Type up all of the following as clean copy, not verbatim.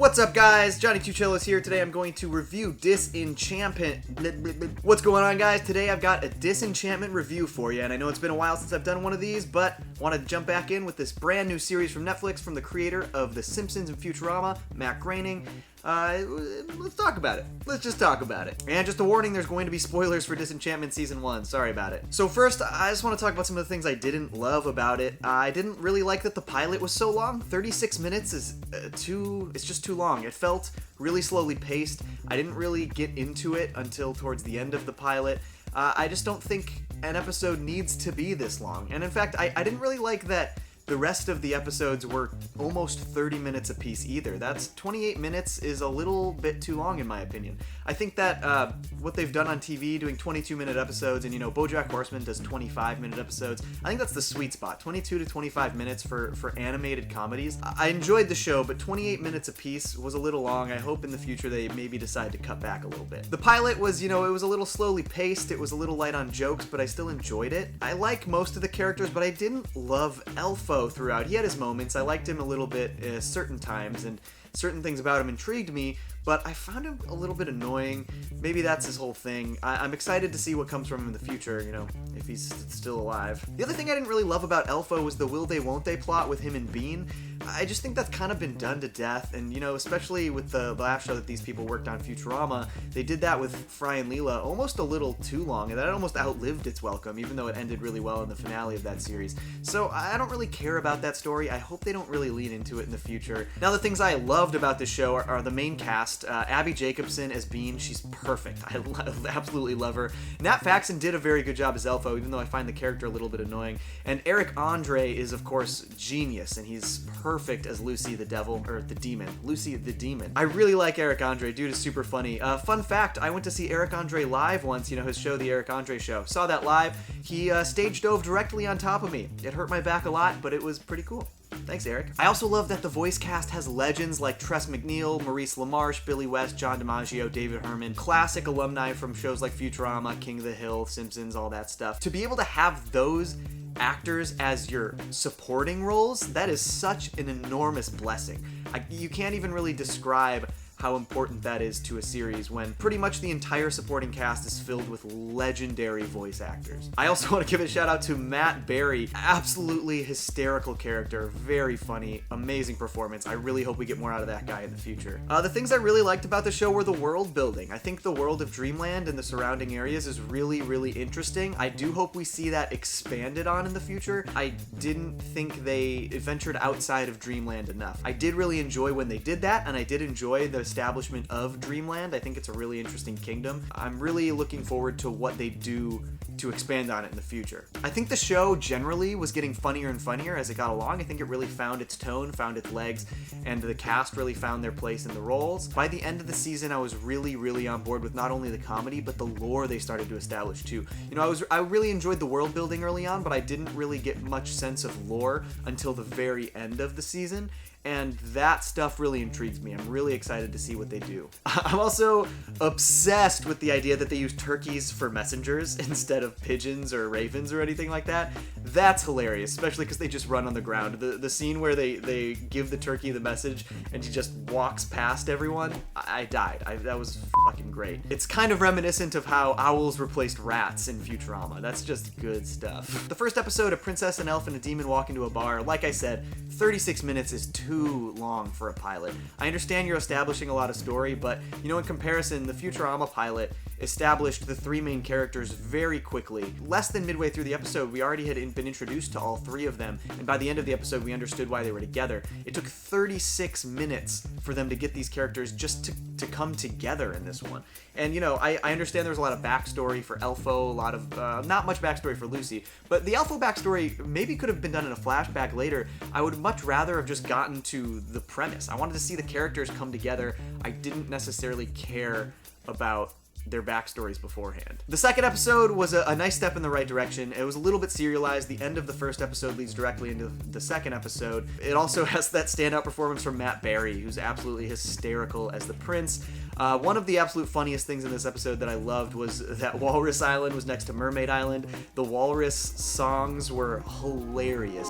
What's up, guys? Johnny Two Cellos here. Today I'm going to review Disenchantment. What's going on, guys? Today I've got a Disenchantment review for you, and I know it's been a while since I've done one of these, but want to jump back in with this brand new series from Netflix from the creator of The Simpsons and Futurama, Matt Groening. Let's talk about it. Let's just talk about it. And just a warning, there's going to be spoilers for Disenchantment Season 1. Sorry about it. So first, I just want to talk about some of the things I didn't love about it. I didn't really like that the pilot was so long. 36 minutes is it's just too long. It felt really slowly paced. I didn't really get into it until towards the end of the pilot. I just don't think an episode needs to be this long. And in fact, I didn't really like that the rest of the episodes were almost 30 minutes apiece either. That's 28 minutes is a little bit too long in my opinion. I think that what they've done on TV, doing 22-minute episodes, and BoJack Horseman does 25-minute episodes, I think that's the sweet spot. 22 to 25 minutes for animated comedies. I enjoyed the show, but 28 minutes apiece was a little long. I hope in the future they maybe decide to cut back a little bit. The pilot was, it was a little slowly paced, it was a little light on jokes, but I still enjoyed it. I like most of the characters, but I didn't love Elfo throughout. He had his moments. I liked him a little bit at certain times, and certain things about him intrigued me, but I found him a little bit annoying. Maybe that's his whole thing. I'm excited to see what comes from him in the future, if he's still alive. The other thing I didn't really love about Elfo was the will they won't they plot with him and Bean. I just think that's kind of been done to death, and especially with the last show that these people worked on, Futurama, they did that with Fry and Leela almost a little too long, and that almost outlived its welcome, even though it ended really well in the finale of that series. So I don't really care about that story. I hope they don't really lean into it in the future. Now, the things I loved about this show are the main cast. Abby Jacobson as Bean, she's perfect. I absolutely love her. Nat Faxon did a very good job as Elfo, even though I find the character a little bit annoying. And Eric Andre is, of course, genius, and he's perfect as Lucy the Devil, or the Demon. Lucy the Demon. I really like Eric Andre. Dude is super funny. Fun fact, I went to see Eric Andre live once, his show, The Eric Andre Show. Saw that live. He stage dove directly on top of me. It hurt my back a lot, but it was pretty cool. Thanks, Eric. I also love that the voice cast has legends like Tress MacNeille, Maurice LaMarche, Billy West, John DiMaggio, David Herman, classic alumni from shows like Futurama, King of the Hill, Simpsons, all that stuff. To be able to have those actors as your supporting roles, that is such an enormous blessing. You can't even really describe how important that is to a series when pretty much the entire supporting cast is filled with legendary voice actors. I also want to give a shout out to Matt Berry. Absolutely hysterical character, very funny, amazing performance. I really hope we get more out of that guy in the future. The things I really liked about the show were the world building. I think the world of Dreamland and the surrounding areas is really, really interesting. I do hope we see that expanded on in the future. I didn't think they ventured outside of Dreamland enough. I did really enjoy when they did that, and I did enjoy the establishment of Dreamland. I think it's a really interesting kingdom. I'm really looking forward to what they do to expand on it in the future. I think the show generally was getting funnier and funnier as it got along. I think it really found its tone, found its legs, and the cast really found their place in the roles. By the end of the season, I was really, really on board with not only the comedy, but the lore they started to establish too. I really enjoyed the world building early on, but I didn't really get much sense of lore until the very end of the season. And that stuff really intrigues me. I'm really excited to see what they do. I'm also obsessed with the idea that they use turkeys for messengers instead of pigeons or ravens or anything like that. That's hilarious, especially because they just run on the ground. The scene where they give the turkey the message and he just walks past everyone, I died. That was fucking great. It's kind of reminiscent of how owls replaced rats in Futurama. That's just good stuff. The first episode, a princess, an elf, and a demon walk into a bar. Like I said, 36 minutes is too long for a pilot. I understand you're establishing a lot of story, but in comparison, the Futurama pilot established the three main characters very quickly. Less than midway through the episode, we already had been introduced to all three of them, and by the end of the episode, we understood why they were together. It took 36 minutes for them to get these characters just to come together in this one. And I understand there's a lot of backstory for Elfo, a lot of not much backstory for Lucy, but the Elfo backstory maybe could have been done in a flashback later. I would much rather have just gotten to the premise. I wanted to see the characters come together. I didn't necessarily care about their backstories beforehand. The second episode was a nice step in the right direction. It was a little bit serialized. The end of the first episode leads directly into the second episode. It also has that standout performance from Matt Berry, who's absolutely hysterical as the prince. One of the absolute funniest things in this episode that I loved was that Walrus Island was next to Mermaid Island. The Walrus songs were hilarious.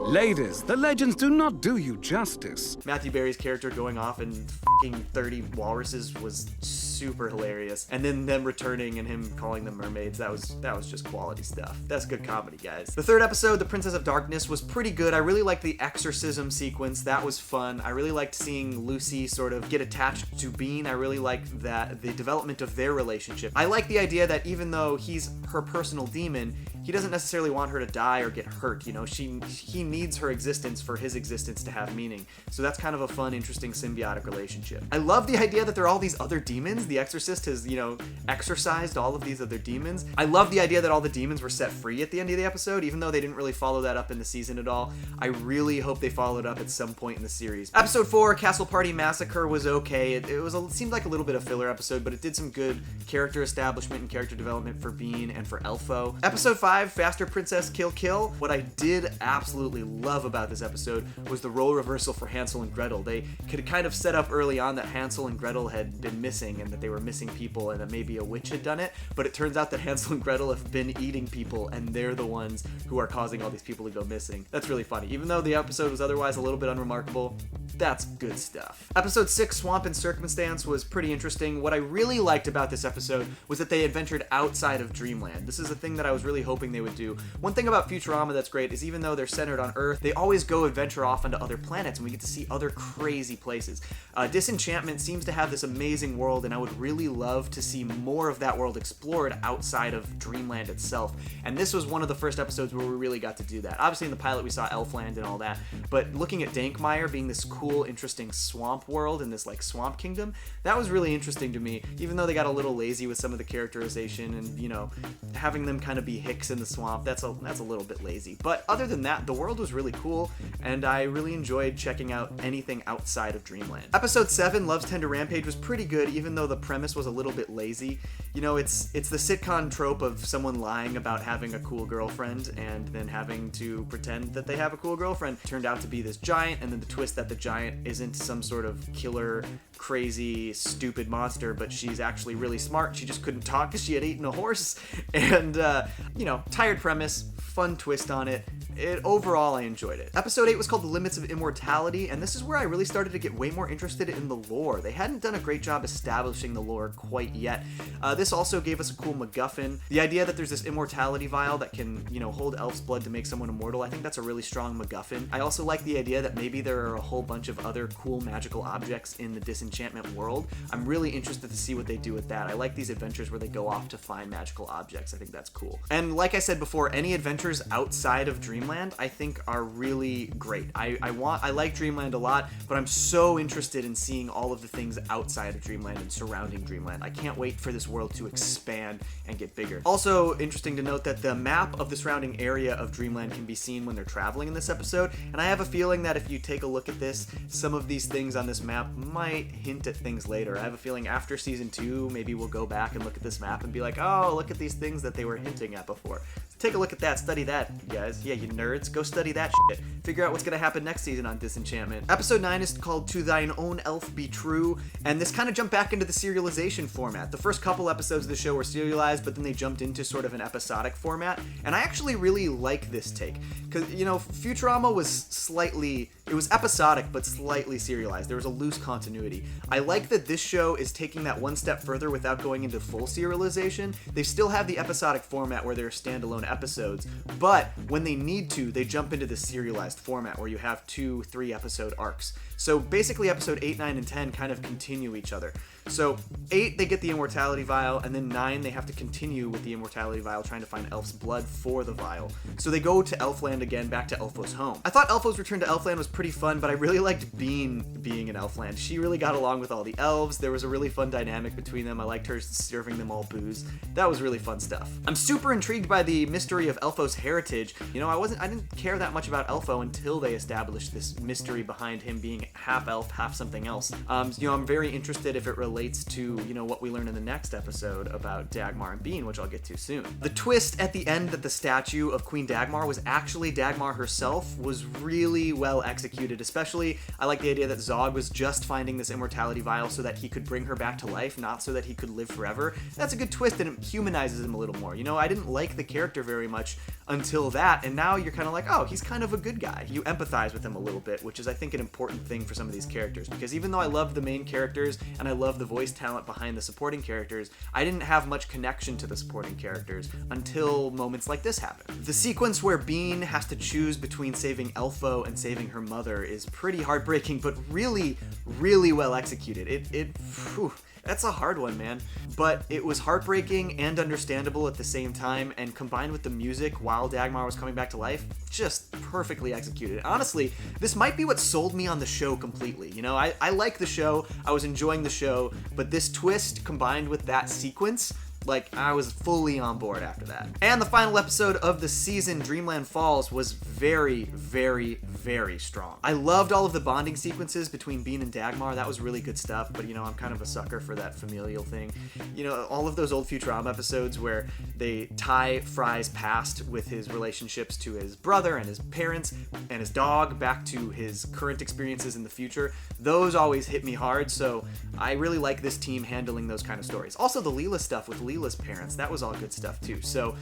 Ladies, the legends do not do you justice. Matthew Berry's character going off and f***ing 30 walruses was super hilarious. And then them returning and him calling them mermaids, that was just quality stuff. That's good comedy, guys. The third episode, The Princess of Darkness, was pretty good. I really liked the exorcism sequence. That was fun. I really liked seeing Lucy sort of get attached to Bean. I really liked that the development of their relationship. I like the idea that even though he's her personal demon, he doesn't necessarily want her to die or get hurt, you know? He needs her existence for his existence to have meaning. So that's kind of a fun, interesting symbiotic relationship. I love the idea that there are all these other demons. The Exorcist has, you know, exorcised all of these other demons. I love the idea that all the demons were set free at the end of the episode, even though they didn't really follow that up in the season at all. I really hope they followed up at some point in the series. Episode 4, Castle Party Massacre, was okay. It seemed like a little bit of filler episode, but it did some good character establishment and character development for Bean and for Elfo. Episode 5, Faster Princess Kill Kill. What I did absolutely love about this episode was the role reversal for Hansel and Gretel. They could kind of set up early on that Hansel and Gretel had been missing and that they were missing people and that maybe a witch had done it, but it turns out that Hansel and Gretel have been eating people and they're the ones who are causing all these people to go missing. That's really funny. Even though the episode was otherwise a little bit unremarkable, that's good stuff. Episode 6, Swamp and Circumstance, was pretty interesting. What I really liked about this episode was that they adventured outside of Dreamland. This is a thing that I was really hoping they would do. One thing about Futurama that's great is even though they're centered on Earth, they always go adventure off into other planets and we get to see other crazy places. Disenchantment seems to have this amazing world and I would really love to see more of that world explored outside of Dreamland itself. And this was one of the first episodes where we really got to do that. Obviously in the pilot we saw Elfland and all that, but looking at Dankmeyer being this cool, interesting swamp world and this like swamp kingdom, that was really interesting to me, even though they got a little lazy with some of the characterization and, you know, having them kind of be hicks in the swamp, that's a little bit lazy. But other than that, the world was really cool and I really enjoyed checking out anything outside of Dreamland. Episode 7, Love's Tender Rampage, was pretty good even though the premise was a little bit lazy. You know, it's the sitcom trope of someone lying about having a cool girlfriend and then having to pretend that they have a cool girlfriend. Turned out to be this giant, and then the twist that the giant isn't some sort of killer, crazy, stupid monster, but she's actually really smart. She just couldn't talk because she had eaten a horse. And, you know, tired premise, fun twist on it. Overall, I enjoyed it. Episode 8 was called The Limits of Immortality, and this is where I really started to get way more interested in the lore. They hadn't done a great job establishing the lore quite yet. This also gave us a cool MacGuffin. The idea that there's this immortality vial that can, you know, hold elf's blood to make someone immortal, I think that's a really strong MacGuffin. I also like the idea that maybe there are a whole bunch of other cool magical objects in the Disenchantment world. I'm really interested to see what they do with that. I like these adventures where they go off to find magical objects. I think that's cool. And like I said before, any adventures outside of Dreamland I think are really great. I like Dreamland a lot, but I'm so interested in seeing all of the things outside of Dreamland and surrounding Dreamland. I can't wait for this world to expand and get bigger. Also interesting to note that the map of the surrounding area of Dreamland can be seen when they're traveling in this episode, and I have a feeling that if you take a look at this, some of these things on this map might hint at things later. I have a feeling after season 2, maybe we'll go back and look at this map and be like, oh, look at these things that they were hinting at before. Take a look at that, study that, you guys. Yeah, you nerds, go study that shit. Figure out what's gonna happen next season on Disenchantment. Episode 9 is called To Thine Own Elf Be True, and this kind of jumped back into the serialization format. The first couple episodes of the show were serialized, but then they jumped into sort of an episodic format, and I actually really like this take. Because, you know, Futurama was it was episodic, but slightly serialized. There was a loose continuity. I like that this show is taking that one step further without going into full serialization. They still have the episodic format where they're standalone episodes, but when they need to, they jump into the serialized format where you have 2-3 episode arcs. So basically episode 8, 9, and 10 kind of continue each other. So 8, they get the immortality vial, and then 9, they have to continue with the immortality vial trying to find Elf's blood for the vial. So they go to Elfland again, back to Elfo's home. I thought Elfo's return to Elfland was pretty fun, but I really liked Bean being in Elfland. She really got along with all the elves. There was a really fun dynamic between them. I liked her serving them all booze. That was really fun stuff. I'm super intrigued by the mystery of Elfo's heritage. You know, I didn't care that much about Elfo until they established this mystery behind him being being half elf, half something else. I'm very interested if it relates to, what we learn in the next episode about Dagmar and Bean, which I'll get to soon. The twist at the end that the statue of Queen Dagmar was actually Dagmar herself was really well executed. Especially, I like the idea that Zog was just finding this immortality vial so that he could bring her back to life, not so that he could live forever. That's a good twist, and it humanizes him a little more. I didn't like the character very much until that, and now you're kind of like, oh, he's kind of a good guy. You empathize with him a little bit, which is, I think, an important thing for some of these characters, because even though I love the main characters and I love the voice talent behind the supporting characters, I didn't have much connection to the supporting characters until moments like this happen. The sequence where Bean has to choose between saving Elfo and saving her mother is pretty heartbreaking, but really, really well executed. That's a hard one, man. But it was heartbreaking and understandable at the same time, and combined with the music while Dagmar was coming back to life, just perfectly executed. Honestly, this might be what sold me on the show completely. I like the show, I was enjoying the show, but this twist combined with that sequence, I was fully on board after that. And the final episode of the season, Dreamland Falls, was very, very, very strong. I loved all of the bonding sequences between Bean and Dagmar. That was really good stuff, but I'm kind of a sucker for that familial thing. All of those old Futurama episodes where they tie Fry's past with his relationships to his brother and his parents and his dog back to his current experiences in the future, those always hit me hard, so I really like this team handling those kind of stories. Also, the Leela stuff with Leela's parents, that was all good stuff too. So,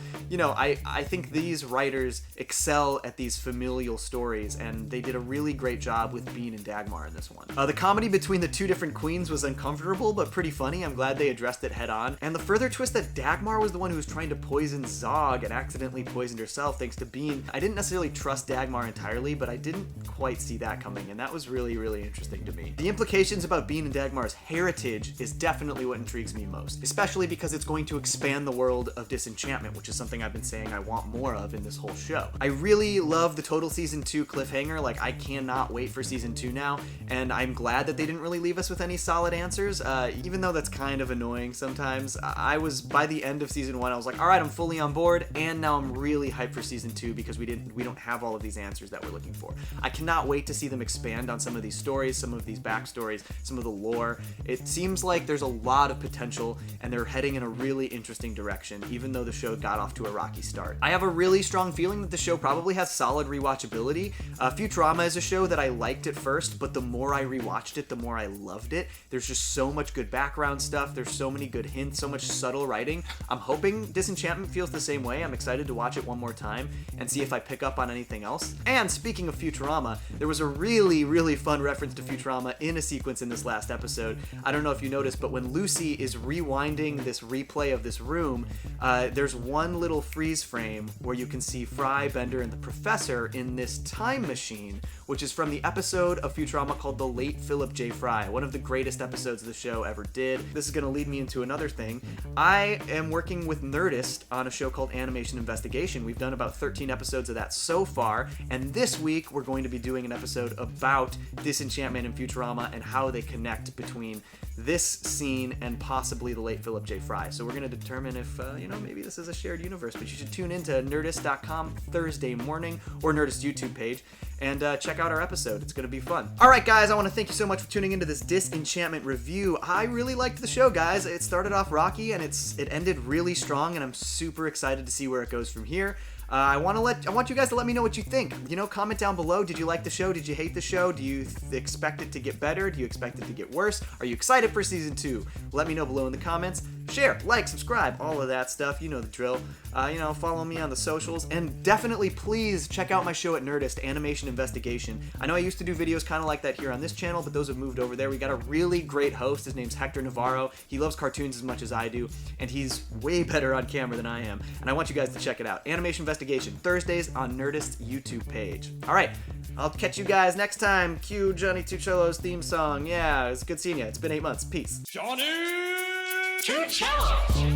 I think these writers excel at these familial stories, and they did a really great job with Bean and Dagmar in this one. The comedy between the two different queens was uncomfortable, but pretty funny. I'm glad they addressed it head on. And the further twist that Dagmar was the one who was trying to poison Zog and accidentally poisoned herself thanks to Bean. I didn't necessarily trust Dagmar entirely, but I didn't quite see that coming, and that was really, really interesting to me. The implications about Bean and Dagmar's heritage is definitely what intrigues me most, especially because it's going to expand the world of Disenchantment, which is something I've been saying I want more of in this whole show. I really love the total season 2 cliffhanger. I cannot wait for season 2 now, and I'm glad that they didn't really leave us with any solid answers, even though that's kind of annoying sometimes. I was, by the end of season 1, I was like, all right, I'm fully on board, and now I'm really hyped for season 2 because we don't have all of these answers that we're looking for. I cannot wait to see them expand on some of these stories, some of these backstories, some of the lore. It seems like there's a lot of potential, and they're heading in a really interesting direction, even though the show got off to a rocky start. I have a really strong feeling that the show probably has solid rewatchability. Futurama is a show that I liked at first, but the more I rewatched it, the more I loved it. There's just so much good background stuff, there's so many good hints, so much subtle writing. I'm hoping Disenchantment feels the same way. I'm excited to watch it one more time and see if I pick up on anything else. And speaking of Futurama, there was a really, really fun reference to Futurama in a sequence in this last episode. I don't know if you noticed, but when Lucy is rewinding this replay of this room, there's one little freeze frame where you can see Fry, Bender, and the Professor in this time machine, which is from the episode of Futurama called The Late Philip J. Fry, one of the greatest episodes the show ever did. This is going to lead me into another thing. I am working with Nerdist on a show called Animation Investigation. We've done about 13 episodes of that so far, and this week we're going to be doing an episode about Disenchantment and Futurama and how they connect between this scene and possibly the late Philip J. Fry. So we're going to determine if, maybe this is a shared universe, but you should tune into Nerdist.com Thursday morning, or Nerdist YouTube page, and check out our episode. It's going to be fun. All right, guys, I want to thank you so much for tuning into this Disenchantment review. I really liked the show, guys. It started off rocky, and it ended really strong, and I'm super excited to see where it goes from here. I want you guys to let me know what you think. Comment down below. Did you like the show? Did you hate the show? Do you expect it to get better? Do you expect it to get worse? Are you excited for season 2? Let me know below in the comments. Share, like, subscribe, all of that stuff. You know the drill. Follow me on the socials, and definitely please check out my show at Nerdist, Animation Investigation. I know I used to do videos kind of like that here on this channel, but those have moved over there. We got a really great host. His name's Hector Navarro. He loves cartoons as much as I do, and he's way better on camera than I am, and I want you guys to check it out. Animation Investigation, Thursdays on Nerdist YouTube page. All right, I'll catch you guys next time. Cue Johnny Two Cellos theme song. Yeah, it's good seeing you. It's been 8 months. Peace. Johnny Two Cellos!